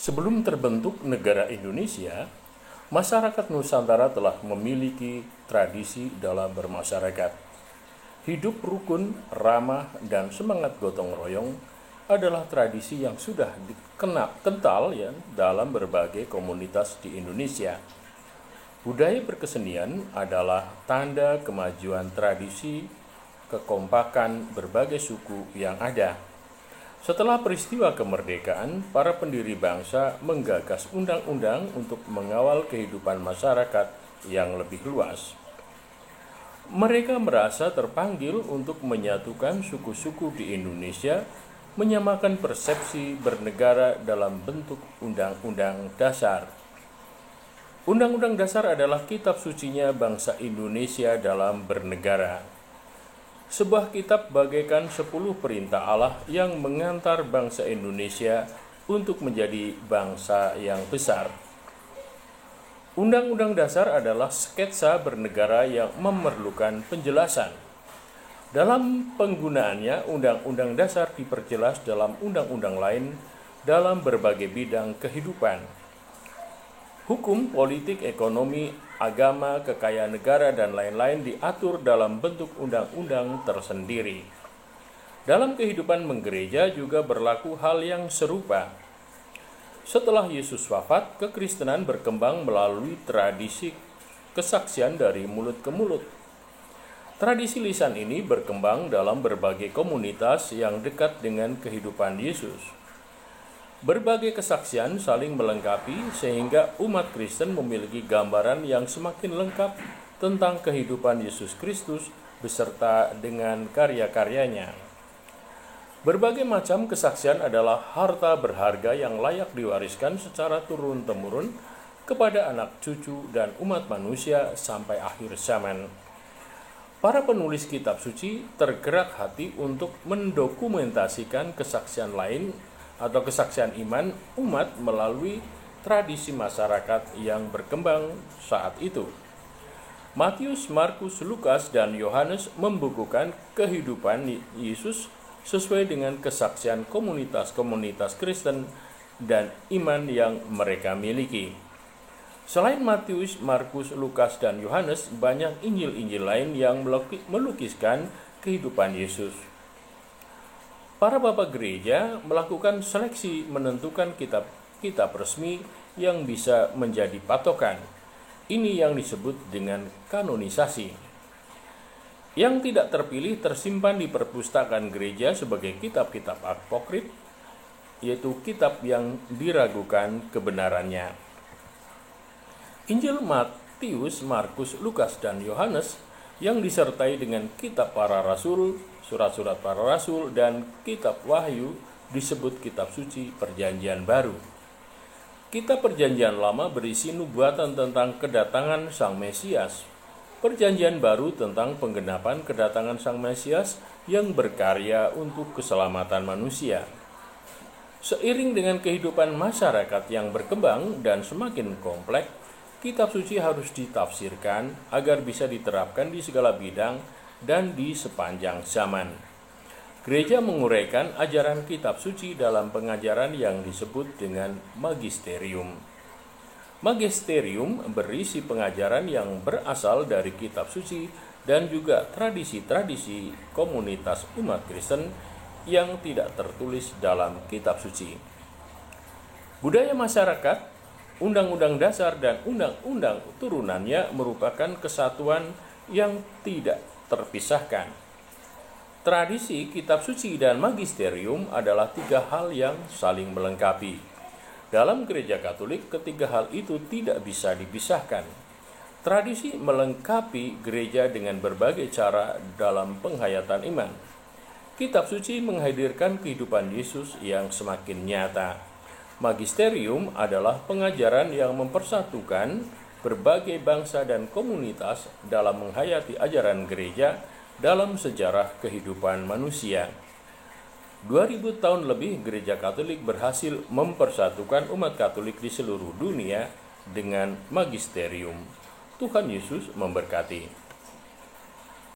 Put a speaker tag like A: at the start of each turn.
A: Sebelum terbentuk negara Indonesia, masyarakat Nusantara telah memiliki tradisi dalam bermasyarakat. Hidup rukun, ramah, dan semangat gotong royong adalah tradisi yang sudah kental dalam berbagai komunitas di Indonesia. Budaya berkesenian adalah tanda kemajuan tradisi, kekompakan berbagai suku yang ada. Setelah peristiwa kemerdekaan, para pendiri bangsa menggagas undang-undang untuk mengawal kehidupan masyarakat yang lebih luas. Mereka merasa terpanggil untuk menyatukan suku-suku di Indonesia, menyamakan persepsi bernegara dalam bentuk Undang-Undang Dasar. Undang-Undang Dasar adalah kitab sucinya bangsa Indonesia dalam bernegara. Sebuah kitab bagaikan 10 perintah Allah yang mengantar bangsa Indonesia untuk menjadi bangsa yang besar. Undang-Undang Dasar adalah sketsa bernegara yang memerlukan penjelasan. Dalam penggunaannya, Undang-Undang Dasar diperjelas dalam undang-undang lain dalam berbagai bidang kehidupan. Hukum, politik, ekonomi, agama, kekayaan negara, dan lain-lain diatur dalam bentuk undang-undang tersendiri. Dalam kehidupan menggereja juga berlaku hal yang serupa. Setelah Yesus wafat, kekristenan berkembang melalui tradisi kesaksian dari mulut ke mulut. Tradisi lisan ini berkembang dalam berbagai komunitas yang dekat dengan kehidupan Yesus. Berbagai kesaksian saling melengkapi sehingga umat Kristen memiliki gambaran yang semakin lengkap tentang kehidupan Yesus Kristus beserta dengan karya-karyanya. Berbagai macam kesaksian adalah harta berharga yang layak diwariskan secara turun-temurun kepada anak cucu dan umat manusia sampai akhir zaman. Para penulis kitab suci tergerak hati untuk mendokumentasikan kesaksian lain atau kesaksian iman umat melalui tradisi masyarakat yang berkembang saat itu. Matius, Markus, Lukas, dan Yohanes membukukan kehidupan Yesus sesuai dengan kesaksian komunitas-komunitas Kristen dan iman yang mereka miliki. Selain Matius, Markus, Lukas, dan Yohanes, banyak Injil-Injil lain yang melukiskan kehidupan Yesus. Para bapak gereja melakukan seleksi menentukan kitab-kitab resmi yang bisa menjadi patokan. Ini yang disebut dengan kanonisasi. Yang tidak terpilih tersimpan di perpustakaan gereja sebagai kitab-kitab apokrif, yaitu kitab yang diragukan kebenarannya. Injil Matius, Markus, Lukas, dan Yohanes yang disertai dengan kitab para rasul, surat-surat para rasul, dan kitab Wahyu disebut kitab suci Perjanjian Baru. Kitab Perjanjian Lama berisi nubuatan tentang kedatangan Sang Mesias. Perjanjian Baru tentang penggenapan kedatangan Sang Mesias yang berkarya untuk keselamatan manusia. Seiring dengan kehidupan masyarakat yang berkembang dan semakin kompleks, kitab suci harus ditafsirkan agar bisa diterapkan di segala bidang dan di sepanjang zaman. Gereja menguraikan ajaran kitab suci dalam pengajaran yang disebut dengan magisterium. Magisterium berisi pengajaran yang berasal dari kitab suci dan juga tradisi-tradisi komunitas umat Kristen yang tidak tertulis dalam kitab suci. Budaya masyarakat, Undang-Undang Dasar, dan undang-undang turunannya merupakan kesatuan yang tidak terpisahkan. Tradisi, kitab suci, dan magisterium adalah 3 hal yang saling melengkapi. Dalam gereja Katolik, ketiga hal itu tidak bisa dipisahkan. Tradisi melengkapi gereja dengan berbagai cara dalam penghayatan iman. Kitab suci menghadirkan kehidupan Yesus yang semakin nyata. Magisterium adalah pengajaran yang mempersatukan berbagai bangsa dan komunitas dalam menghayati ajaran gereja dalam sejarah kehidupan manusia. 2000 tahun lebih gereja Katolik berhasil mempersatukan umat Katolik di seluruh dunia dengan magisterium. Tuhan Yesus memberkati.